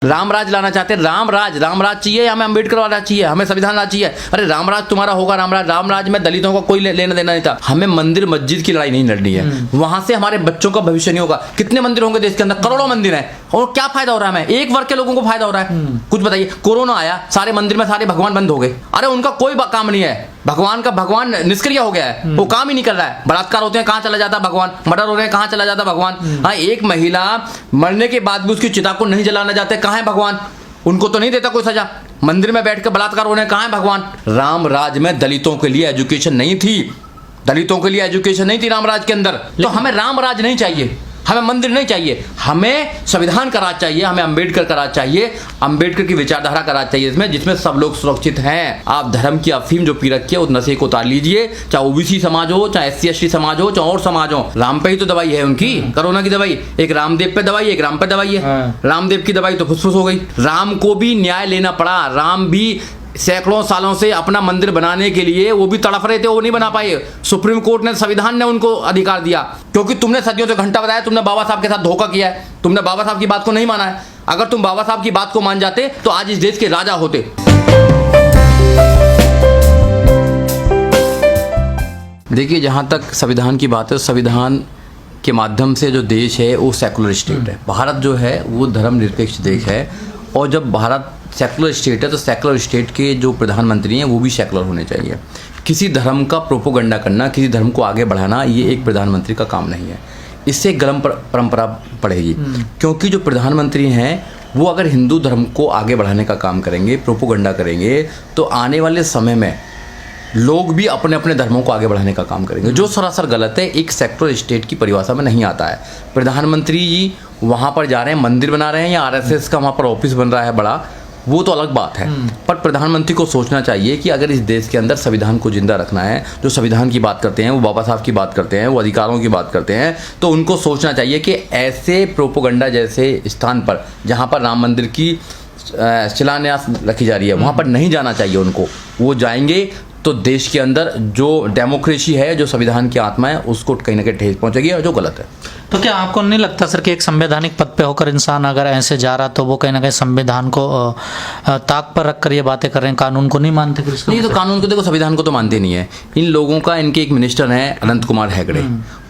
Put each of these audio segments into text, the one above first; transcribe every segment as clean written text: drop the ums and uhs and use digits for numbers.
राम राज लाना चाहते हैं। राम राज चाहिए, हमें अम्बेडकर वाला चाहिए, हमें संविधान राज चाहिए। अरे राम राज तुम्हारा होगा, राम राज में दलितों का कोई लेना देना नहीं था। हमें मंदिर मस्जिद की लड़ाई नहीं लड़नी है, वहां से हमारे बच्चों का भविष्य नहीं होगा। कितने मंदिर होंगे देश के अंदर, करोड़ों मंदिर हैं, और क्या फायदा हो रहा है हमें? एक वर्ग के लोगों को फायदा हो रहा है। कुछ बताइए, कोरोना आया, सारे मंदिर में सारे भगवान बंद हो गए। अरे उनका कोई काम नहीं है, भगवान निष्क्रिय हो गया है, वो काम ही नहीं कर रहा है। बलात्कार होते हैं, कहां चला जाता भगवान? मर्डर हो रहे हैं, कहां चला जाता भगवान? हाँ, एक महिला मरने के बाद भी उसकी चिता को नहीं जलाना चाहते, कहां है भगवान? उनको तो नहीं देता कोई सजा। मंदिर में बैठ कर बलात्कार हो रहे हैं, कहां है भगवान? राम राज में दलितों के लिए एजुकेशन नहीं थी, दलितों के लिए एजुकेशन नहीं थी राम राज के अंदर। तो हमें राम राज नहीं चाहिए, हमें मंदिर नहीं चाहिए, हमें संविधान का राज चाहिए, हमें अम्बेडकर का राज चाहिए, अम्बेडकर की विचारधारा का राज चाहिए, इसमें जिसमें सब लोग सुरक्षित हैं। आप धर्म की अफीम जो पी रखी है उस नशे को उतार लीजिए, चाहे ओबीसी समाज हो, चाहे SC ST समाज हो, चाहे और समाज हो। राम पे ही तो दवाई है उनकी, कोरोना की दवाई। एक रामदेव पे दवाई, एक राम पे दवाई है। रामदेव की दवाई तो फुसफुस हो गई। राम को भी न्याय लेना पड़ा, राम भी सैकड़ों सालों से अपना मंदिर बनाने के लिए वो भी तड़फ रहे थे, वो नहीं बना पाए। सुप्रीम कोर्ट ने, संविधान ने उनको अधिकार दिया, क्योंकि तुमने सदियों से घंटा बताया, तुमने बाबा साहब के साथ धोखा किया है, तुमने बाबा साहब की बात को नहीं माना है। अगर तुम बाबा साहब की बात को मान जाते तो आज इस देश के राजा होते। देखिए, जहां तक संविधान की बात है, संविधान के माध्यम से जो देश है वो सेकुलर स्टेट है। भारत जो है वो धर्मनिरपेक्ष देश है, और जब भारत सेकुलर स्टेट है तो सेकुलर स्टेट के जो प्रधानमंत्री हैं वो भी सेकुलर होने चाहिए। किसी धर्म का प्रोपोगंडा करना, किसी धर्म को आगे बढ़ाना, ये एक प्रधानमंत्री का काम नहीं है। इससे गलत परंपरा पड़ेगी, क्योंकि जो प्रधानमंत्री हैं वो अगर हिंदू धर्म को आगे बढ़ाने का काम करेंगे, प्रोपोगंडा करेंगे, तो आने वाले समय में लोग भी अपने अपने धर्मों को आगे बढ़ाने का काम करेंगे, जो सरासर गलत है, एक सेकुलर स्टेट की परिभाषा में नहीं आता है। प्रधानमंत्री जी वहाँ पर जा रहे हैं, मंदिर बना रहे हैं, या RSS का वहाँ पर ऑफिस बन रहा है बड़ा, वो तो अलग बात है। पर प्रधानमंत्री को सोचना चाहिए कि अगर इस देश के अंदर संविधान को जिंदा रखना है, जो संविधान की बात करते हैं वो बाबा साहब की बात करते हैं, वो अधिकारों की बात करते हैं, तो उनको सोचना चाहिए कि ऐसे प्रोपोगंडा जैसे स्थान पर जहाँ पर राम मंदिर की शिलान्यास रखी जा रही है, वहाँ पर नहीं जाना चाहिए उनको। वो जाएंगे तो देश के अंदर जो डेमोक्रेसी है, जो संविधान की आत्मा है, उसको कहीं ना कहीं ठेस पहुंचेगी, और जो गलत है। तो क्या आपको नहीं लगता सर कि एक संवैधानिक पद पे होकर इंसान अगर ऐसे जा रहा तो वो कहीं ना कहीं संविधान को ताक पर रखकर ये बातें कर रहे हैं, कानून को नहीं मानते? नहीं, तो कानून को देखो, संविधान को तो मानते नहीं है इन लोगों का। इनके एक मिनिस्टर हैं अनंत कुमार हेगड़े,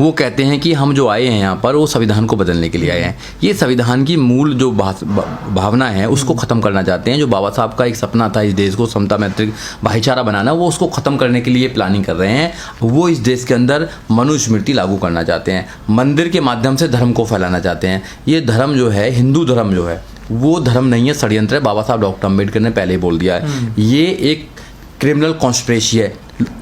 वो कहते हैं कि हम जो आए हैं यहाँ पर वो संविधान को बदलने के लिए आए हैं। ये संविधान की मूल जो भावना है उसको खत्म करना चाहते हैं। जो बाबा साहब का एक सपना था इस देश को समता मैत्री भाईचारा बनाना, वो उसको खत्म करने के लिए प्लानिंग कर रहे हैं। वो इस देश के अंदर मनुस्मृति लागू करना चाहते हैं, मंदिर के माध्यम से धर्म को फैलाना चाहते हैं। ये धर्म जो है, हिंदू धर्म जो है, वो धर्म नहीं है, षड्यंत्र है। बाबा साहब डॉक्टर अम्बेडकर ने पहले ही बोल दिया है, ये एक क्रिमिनल कॉन्स्पिरेसी है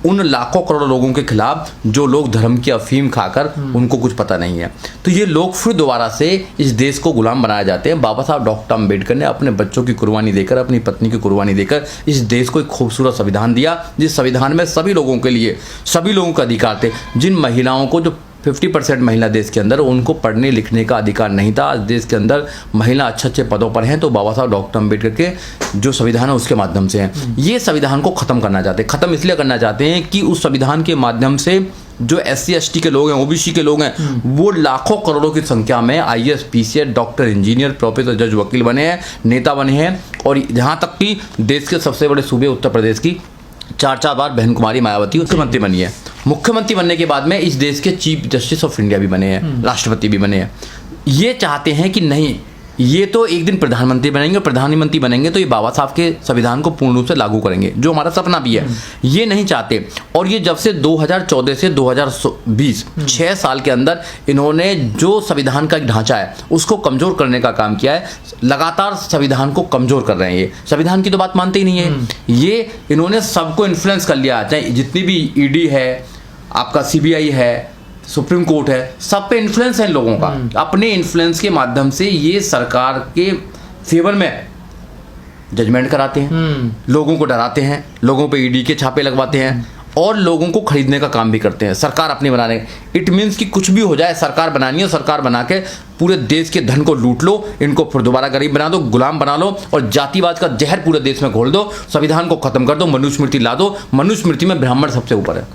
उन लाखों करोड़ों लोगों के खिलाफ जो लोग धर्म की अफीम खाकर उनको कुछ पता नहीं है। तो ये लोग फिर दोबारा से इस देश को गुलाम बनाए जाते हैं। बाबा साहब डॉक्टर अम्बेडकर ने अपने बच्चों की कुर्बानी देकर, अपनी पत्नी की कुर्बानी देकर इस देश को एक खूबसूरत संविधान दिया, जिस संविधान में सभी लोगों के लिए, सभी लोगों का अधिकार थे। जिन महिलाओं को, जो 50% महिला देश के अंदर, उनको पढ़ने लिखने का अधिकार नहीं था, आज देश के अंदर महिला अच्छे अच्छे पदों पर हैं, तो बाबा साहब डॉक्टर अम्बेडकर के जो संविधान है उसके माध्यम से हैं। ये संविधान को खत्म करना चाहते हैं। खत्म इसलिए करना चाहते हैं कि उस संविधान के माध्यम से जो SC ST के लोग हैं, OBC के लोग हैं, वो लाखों करोड़ों की संख्या में IAS PCS doctor, engineer, professor, जज, वकील बने हैं, नेता बने हैं। और यहाँ तक कि देश के सबसे बड़े सूबे उत्तर प्रदेश की 4 बार बहन कुमारी मायावती मुख्यमंत्री बनी है। मुख्यमंत्री बनने के बाद में इस देश के चीफ जस्टिस ऑफ इंडिया भी बने हैं, राष्ट्रपति भी बने हैं। ये चाहते हैं कि नहीं, ये तो एक दिन प्रधानमंत्री बनेंगे, प्रधानमंत्री बनेंगे तो ये बाबा साहब के संविधान को पूर्ण रूप से लागू करेंगे, जो हमारा सपना भी है। ये नहीं चाहते। और ये जब से 2014 से 2020 6 साल के अंदर इन्होंने जो संविधान का एक ढांचा है उसको कमजोर करने का काम किया है। लगातार संविधान को कमजोर कर रहे हैं। ये संविधान की तो बात मानते ही नहीं है। ये इन्होंने सबको इन्फ्लुएंस कर लिया, चाहे जितनी भी ED है, आपका CBI है, सुप्रीम कोर्ट है, सब पे इन्फ्लुएंस है इन लोगों का। अपने इन्फ्लुएंस के माध्यम से ये सरकार के फेवर में जजमेंट कराते हैं, लोगों को डराते हैं, लोगों पे ED के छापे लगवाते हैं, और लोगों को खरीदने का काम भी करते हैं सरकार अपनी बनाने। इट मीन्स कि कुछ भी हो जाए, सरकार बनानी है, सरकार बना के पूरे देश के धन को लूट लो, इनको फिर दोबारा गरीब बना दो, गुलाम बना लो, और जातिवाद का जहर पूरे देश में घोल दो, संविधान को खत्म कर दो, मनुस्मृति ला दो। मनुस्मृति में ब्राह्मण सबसे ऊपर है।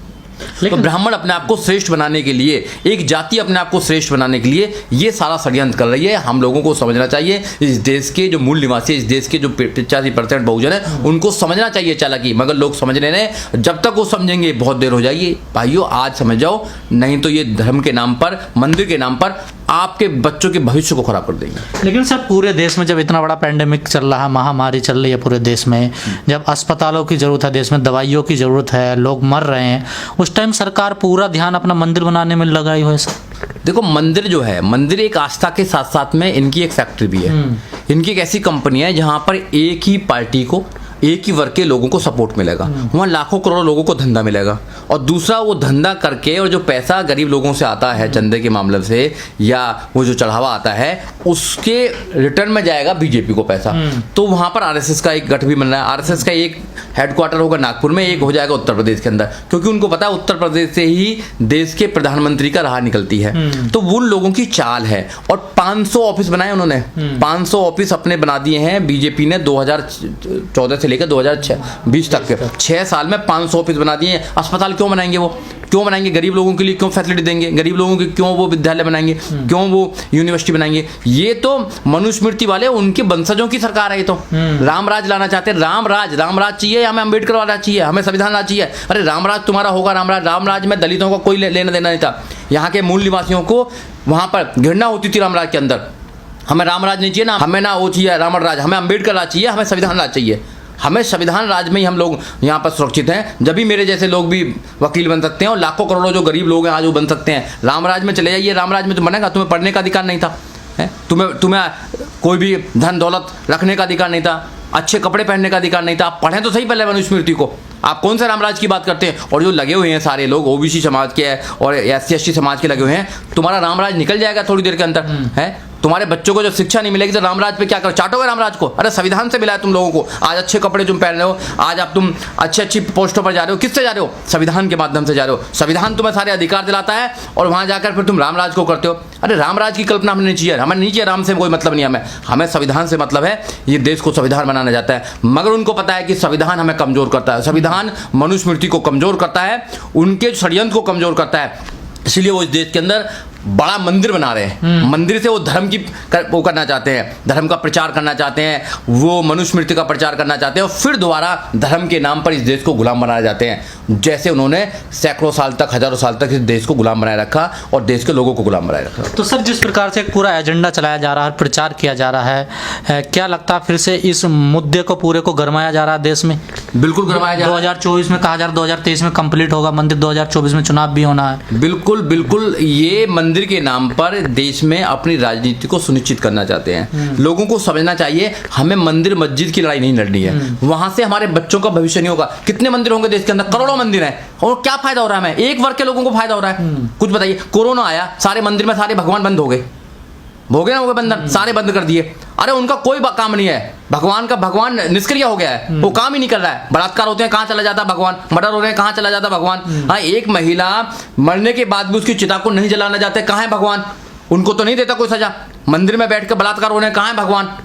तो ब्राह्मण अपने आप को श्रेष्ठ बनाने के लिए, एक जाति अपने आप को श्रेष्ठ बनाने के लिए ये सारा षड्यंत्र कर रही है। हम लोगों को समझना चाहिए, इस देश के जो मूल निवासी, इस देश के जो 85% बहुजन है, उनको समझना चाहिए चालाकी, मगर लोग समझ नहीं रहे। जब तक वो समझेंगे बहुत देर हो जाएगी। भाइयों आज समझ जाओ, नहीं तो ये धर्म के नाम पर, मंदिर के नाम पर आपके बच्चों के भविष्य को खराब कर देंगे। लेकिन सर पूरे देश में जब इतना बड़ा पैंडेमिक चल रहा है, महामारी चल रही है पूरे देश में, जब अस्पतालों की जरूरत है, देश में दवाइयों की जरूरत है, लोग मर रहे हैं, उस टाइम सरकार पूरा ध्यान अपना मंदिर बनाने में लगाई हुई है सर। देखो मंदिर जो है, मंदिर एक आस्था के साथ साथ में इनकी एक फैक्ट्री भी है। इनकी एक ऐसी कंपनी है जहां पर एक ही पार्टी को, एक ही वर्ग के लोगों को सपोर्ट मिलेगा, वहाँ लाखों करोड़ों लोगों को धंधा मिलेगा। और दूसरा वो धंधा करके और जो पैसा गरीब लोगों से आता है चंदे के मामले से, या वो जो चढ़ावा आता है, उसके रिटर्न में जाएगा बीजेपी को पैसा। तो वहाँ पर आरएसएस का एक गठ भी बन रहा है। आरएसएस का एक हेडक्वार्टर होगा नागपुर में, एक हो जाएगा उत्तर प्रदेश के अंदर, क्योंकि उनको पता है उत्तर प्रदेश से ही देश के प्रधानमंत्री का राह निकलती है। तो उन लोगों की चाल है। और 500 ऑफिस बनाए उन्होंने, 500 ऑफिस अपने बना दिए हैं बीजेपी ने 2014 से लेकर 2020 तक के 6 साल में 500 ऑफिस बना दिए हैं। अस्पताल क्यों बनाएंगे? वो क्यों बनाएंगे? गरीब लोगों के लिए क्यों फैसिलिटी देंगे? गरीब लोगों के क्यों वो विद्यालय बनाएंगे? क्यों वो यूनिवर्सिटी बनाएंगे? ये तो मनुस्मृति वाले, उनके वंशजों की सरकार है। ये तो रामराज लाना चाहते हैं। रामराज चाहिए, हमें अम्बेडकर वाला चाहिए, हमें संविधान राज चाहिए। अरे रामराज तुम्हारा होगा, रामराज में दलितों का कोई लेना देना नहीं था। यहाँ के मूल निवासियों को वहां पर घृणा होती थी रामराज के अंदर। हमें रामराज नहीं चाहिए ना, हमें ना वो चाहिए रावण राज, हमें अम्बेडकर राज चाहिए, हमें संविधान राज चाहिए। हमें संविधान राज में ही हम लोग यहाँ पर सुरक्षित हैं। जब भी मेरे जैसे लोग भी वकील बन सकते हैं और लाखों करोड़ों जो गरीब लोग हैं आज वो बन सकते हैं। रामराज में चले जाइए, रामराज में तो बनेगा, तुम्हें पढ़ने का अधिकार नहीं था, तुम्हें कोई भी धन दौलत रखने का अधिकार नहीं था, अच्छे कपड़े पहनने का अधिकार नहीं था। आप पढ़ें तो सही पहले मनुस्मृति को। आप कौन से रामराज की बात करते हैं? और जो लगे हुए हैं सारे लोग ओबीसी समाज के और SC ST समाज के लगे हुए हैं, तुम्हारा रामराज निकल जाएगा थोड़ी देर के अंदर है। तुम्हारे बच्चों को जो शिक्षा नहीं मिलेगी तो रामराज पे क्या करो? चाटोगे रामराज को? अरे संविधान से मिला है तुम लोगों को। आज अच्छे कपड़े तुम पहन रहे हो, आज आप तुम अच्छी पोस्टों पर जा रहे हो, किससे जा रहे हो? संविधान के माध्यम से जा रहे हो। संविधान तुम्हें सारे अधिकार दिलाता है और वहां जाकर फिर तुम रामराज को करते हो। अरे रामराज की कल्पना हमें नहीं चाहिए, हमें नहीं चाहिए। राम से कोई मतलब नहीं, हमें संविधान से मतलब है। ये देश को संविधान बनाना चाहता है, मगर उनको पता है कि संविधान हमें कमजोर करता है, संविधान मनुस्मृति को कमजोर करता है, उनके षड्यंत्र को कमजोर करता है। इसलिए वो इस देश के अंदर बड़ा मंदिर बना रहे हैं। मंदिर से वो धर्म की वो करना चाहते हैं, धर्म का प्रचार करना चाहते हैं, वो मनुस्मृति का प्रचार करना चाहते हैं और फिर दोबारा धर्म के नाम पर इस देश को गुलाम बनाना चाहते हैं। जैसे उन्होंने सैकड़ों साल तक, हजारों साल तक इस देश को गुलाम बनाए रखा और देश के लोगों को गुलाम बनाए रखा। तो सर जिस प्रकार से एक पूरा एजेंडा चलाया जा रहा है, प्रचार किया जा रहा है, क्या लगता है फिर से इस मुद्दे को पूरे को गरमाया जा रहा है देश में? बिल्कुल गरमाया जा रहा है। 2024 में कहा जा रहा है 2023 में कंप्लीट होगा मंदिर, 2024 में चुनाव भी होना है। बिल्कुल बिल्कुल, ये मंदिर के नाम पर देश में अपनी राजनीति को सुनिश्चित करना चाहते हैं। लोगों को समझना चाहिए हमें मंदिर मस्जिद की लड़ाई नहीं लड़नी है। वहां से हमारे बच्चों का भविष्य नहीं होगा। कितने मंदिर होंगे देश के अंदर? करोड़ों मंदिर हैं। और क्या फायदा हो रहा है? हमें एक वर्ग के लोगों को फायदा हो रहा है? कुछ बताइए। कोरोना आया, सारे मंदिर में सारे भगवान बंद हो गए ना, हो गए बंधन, सारे बंद कर दिए। अरे उनका कोई काम नहीं है, भगवान निष्क्रिय हो गया है, वो काम ही नहीं कर रहा है। बलात्कार होते हैं, कहाँ चला जाता भगवान? मर्डर हो रहे हैं, कहाँ चला जाता भगवान? हाँ, एक महिला मरने के बाद भी उसकी चिता को नहीं जलाना चाहते, कहाँ है भगवान? उनको तो नहीं देता कोई सजा। मंदिर में बैठ कर बलात्कार हो रहे हैं, कहाँ है भगवान?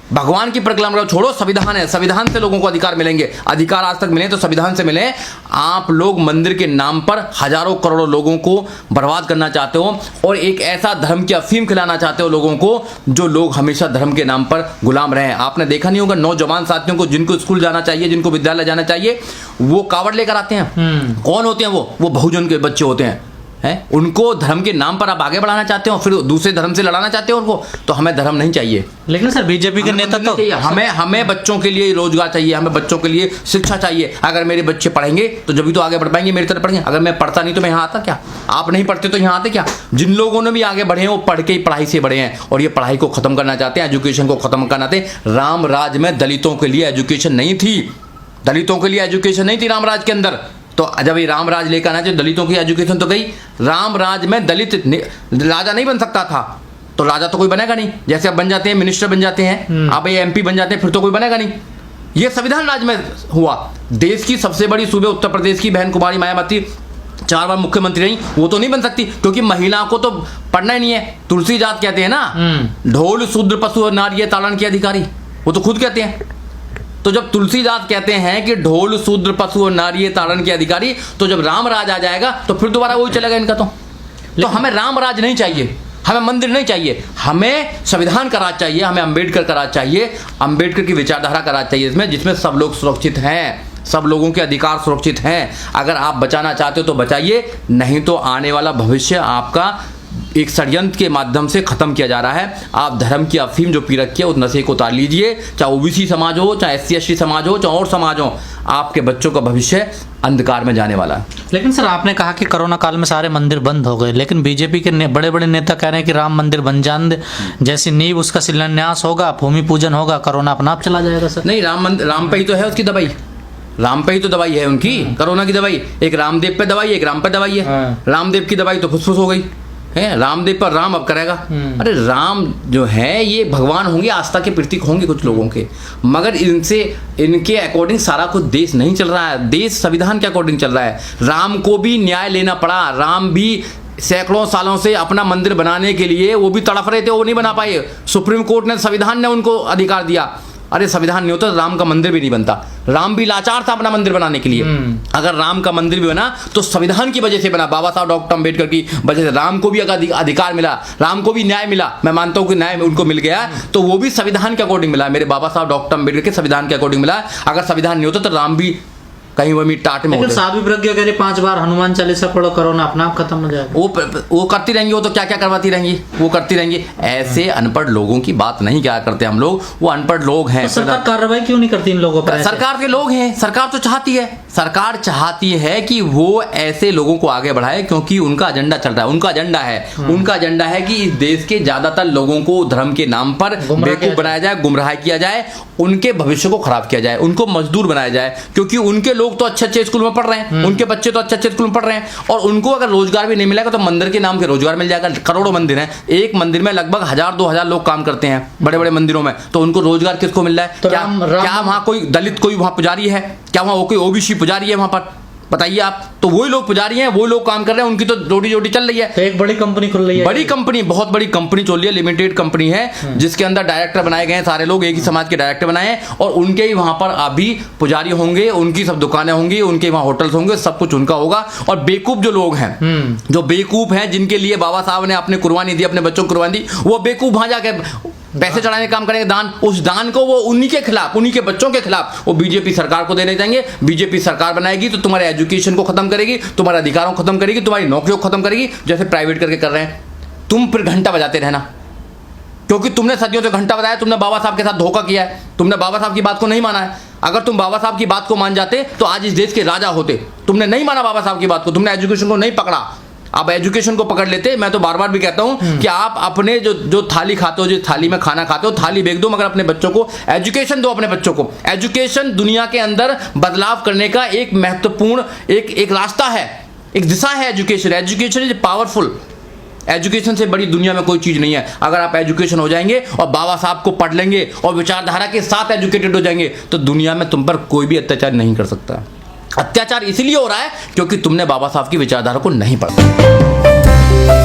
भगवान की परिक्रमा छोड़ो, संविधान है, संविधान से लोगों को अधिकार मिलेंगे। अधिकार आज तक मिले तो संविधान से मिले। आप लोग मंदिर के नाम पर हजारों करोड़ों लोगों को बर्बाद करना चाहते हो और एक ऐसा धर्म की अफीम खिलाना चाहते हो लोगों को, जो लोग हमेशा धर्म के नाम पर गुलाम रहे हैं। आपने देखा नहीं होगा नौजवान साथियों को, जिनको स्कूल जाना चाहिए, जिनको विद्यालय जाना चाहिए, वो कावड़ लेकर आते हैं। कौन होते हैं वो बहुजन के बच्चे होते हैं। उनको धर्म के नाम पर आप आगे बढ़ाना चाहते हो, फिर दूसरे धर्म से लड़ाना चाहते हो उनको। तो हमें धर्म नहीं चाहिए। लेकिन सर बीजेपी के नेता तो हमें बच्चों के लिए रोजगार चाहिए, हमें बच्चों के लिए शिक्षा चाहिए। अगर मेरे बच्चे पढ़ेंगे तो जब भी तो आगे बढ़ पाएंगे, मेरी तरह पढ़ेंगे। अगर मैं पढ़ता नहीं तो मैं यहाँ आता क्या? आप नहीं पढ़ते तो यहाँ आते क्या? जिन लोगों ने भी आगे बढ़े हैं वो पढ़ के ही पढ़ाई से बढ़े हैं और ये पढ़ाई को खत्म करना चाहते हैं, एजुकेशन को खत्म करना चाहते हैं। राम राज में दलितों के लिए एजुकेशन नहीं थी, दलितों के लिए एजुकेशन नहीं थी रामराज के अंदर। तो जब ये रामराज लेकर आना चाहिए, दलितों की एजुकेशन तो गई। रामराज में दलित राजा नहीं बन सकता था, तो राजा तो कोई बनेगा नहीं। जैसे अब बन जाते हैं, मिनिस्टर बन जाते हैं, आप ये MP बन जाते हैं, फिर तो कोई बनेगा नहीं। ये संविधान राज में हुआ। देश की सबसे बड़ी सूबे उत्तर प्रदेश की बहन कुमारी मायावती 4 बार मुख्यमंत्री रही, वो तो नहीं बन सकती क्योंकि महिला को तो पढ़ना ही नहीं है। तुलसी जात कहते हैं ना, ढोल शूद्र पशु और नारी ताड़न के अधिकारी, वो तो खुद कहते हैं। तो जब तुलसीदास कहते हैं कि ढोल शूद्र पशु और नारी ताड़न के अधिकारी, तो जब राम राज आ जाएगा तो फिर दोबारा वही चलेगा इनका। तो हमें राम राज नहीं चाहिए, हमें मंदिर नहीं चाहिए, हमें संविधान का राज चाहिए, हमें अंबेडकर का राज चाहिए, अंबेडकर की विचारधारा का राज चाहिए इसमें, जिसमें सब लोग सुरक्षित हैं, सब लोगों के अधिकार सुरक्षित हैं। अगर आप बचाना चाहते हो तो बचाइए, नहीं तो आने वाला भविष्य आपका एक षड्यंत्र के माध्यम से खत्म किया जा रहा है। आप धर्म की अफीम जो पी रखी है उस नशे को उतार लीजिए, चाहे ओबीसी समाज हो, चाहे SC/ST समाज हो, चाहे और समाज हो, आपके बच्चों का भविष्य अंधकार में जाने वाला है। लेकिन सर आपने कहा कि कोरोना काल में सारे मंदिर बंद हो गए, लेकिन बीजेपी के बड़े बड़े नेता कह रहे हैं कि राम मंदिर बन जान दे, जैसी नींव उसका शिलान्यास होगा, भूमि पूजन होगा, कोरोना अपना आप चला जाएगा। सर नहीं, राम पे ही तो है उसकी दवाई, राम पे ही तो दवाई है उनकी कोरोना की दवाई। एक रामदेव पे दवाई, एक राम पे दवाई है। रामदेव की दवाई तो फुसफुस हो गई है, रामदेव पर राम अब करेगा। अरे राम जो है ये भगवान होंगे, आस्था के प्रतीक होंगे कुछ लोगों के, मगर इनके अकॉर्डिंग सारा कुछ देश नहीं चल रहा है। देश संविधान के अकॉर्डिंग चल रहा है। राम को भी न्याय लेना पड़ा, राम भी सैकड़ों सालों से अपना मंदिर बनाने के लिए वो भी तड़फ रहे थे, वो नहीं बना पाए। सुप्रीम कोर्ट ने, संविधान ने उनको अधिकार दिया। अरे संविधान नहीं होता तो राम का मंदिर भी नहीं बनता। राम भी लाचार था अपना मंदिर बनाने के लिए। अगर राम का मंदिर भी बना तो संविधान की वजह से बना, बाबा साहब डॉक्टर अम्बेडकर की वजह से। राम को भी अगर अधिकार मिला, राम को भी न्याय मिला, मैं मानता हूं कि न्याय उनको मिल गया, तो वो भी संविधान के अकॉर्डिंग मिला, मेरे बाबा साहब डॉक्टर अम्बेडकर के संविधान के अकॉर्डिंग मिला। अगर संविधान नहीं होता तो राम भी कहीं वो टाट में होते। साध्वी प्रज्ञा कह रहे 5 बार हनुमान चालीसा पढ़ो, कोरोना अपना आप खत्म हो जाएगा। वो करती रहेंगी, वो तो क्या क्या करवाती रहेंगी, वो करती रहेंगी। ऐसे अनपढ़ लोगों की बात नहीं क्या करते हम लोग, वो अनपढ़ लोग हैं। तो सरकार कार्रवाई क्यों नहीं करती इन लोगों पर? सरकार के लोग हैं, सरकार तो चाहती है, सरकार चाहती है कि वो ऐसे लोगों को आगे बढ़ाए, क्योंकि उनका एजेंडा चल रहा है। उनका एजेंडा है कि इस देश के ज्यादातर लोगों को धर्म के नाम पर बेवकूफ बनाया जाए, गुमराह किया जाए, उनके भविष्य को खराब किया जाए, उनको मजदूर बनाया जाए। क्योंकि उनके लोग तो अच्छे अच्छे स्कूल में पढ़ रहे हैं, उनके बच्चे तो अच्छे अच्छे स्कूल में पढ़ रहे हैं, और उनको अगर रोजगार भी नहीं मिलेगा तो मंदिर के नाम के रोजगार मिल जाएगा। करोड़ों मंदिर हैं, एक मंदिर में लगभग 1000-2000 लोग काम करते हैं बड़े बड़े मंदिरों में, तो उनको रोजगार किसको मिल रहा है? तो क्या वहां कोई दलित कोई वहां पुजारी है? क्या वहां कोई OBC पुजारी है वहां पर? बताइए आप। तो वही लोग पुजारी हैं, वो लोग काम कर रहे हैं, उनकी तो रोटी चल रही है। तो एक बड़ी कंपनी खुल रही है, बड़ी कंपनी, बहुत बड़ी कंपनी चल रही है, लिमिटेड कंपनी है, जिसके अंदर डायरेक्टर बनाए गए हैं, सारे लोग एक ही समाज के डायरेक्टर बनाए हैं, और उनके ही वहां पर अभी पुजारी होंगे, उनकी सब दुकानें होंगी, उनके वहां होटल्स होंगे, सब कुछ उनका होगा। और बेवकूफ जो लोग हैं, जो बेवकूफ हैं, जिनके लिए बाबा साहब ने अपने कुर्बानी दी, अपने बच्चों को कुर्बानी दी, वो बेवकूफ वहां जाके पैसे चढ़ाने का काम करेंगे, दान, उस दान को वो उन्हीं के खिलाफ, उन्हीं के बच्चों के खिलाफ वो बीजेपी सरकार को देने जाएंगे। बीजेपी सरकार बनाएगी तो तुम्हारे एजुकेशन को खत्म करेगी, तुम्हारे अधिकारों को खत्म करेगी, तुम्हारी नौकरियों को खत्म करेगी, जैसे प्राइवेट करके कर रहे हैं। तुम फिर घंटा बजाते रहना, क्योंकि तुमने सदियों से घंटा बजाया, तुमने बाबा साहब के साथ धोखा किया है, तुमने बाबा साहब की बात को नहीं माना है। अगर तुम बाबा साहब की बात को मान जाते तो आज इस देश के राजा होते। तुमने नहीं माना बाबा साहब की बात को, तुमने एजुकेशन को नहीं पकड़ा। आप एजुकेशन को पकड़ लेते, मैं तो बार बार भी कहता हूं कि आप अपने जो थाली खाते हो, जो थाली में खाना खाते हो, थाली बेच दो, मगर अपने बच्चों को एजुकेशन दो। अपने बच्चों को एजुकेशन दुनिया के अंदर बदलाव करने का एक महत्वपूर्ण एक रास्ता है, एक दिशा है। Education is powerful. एजुकेशन से बड़ी दुनिया में कोई चीज नहीं है। अगर आप एजुकेशन हो जाएंगे और बाबा साहब को पढ़ लेंगे और विचारधारा के साथ एजुकेटेड हो जाएंगे, तो दुनिया में तुम पर कोई भी अत्याचार नहीं कर सकता। अत्याचार इसलिए हो रहा है क्योंकि तुमने बाबा साहब की विचारधारा को नहीं पढ़ा।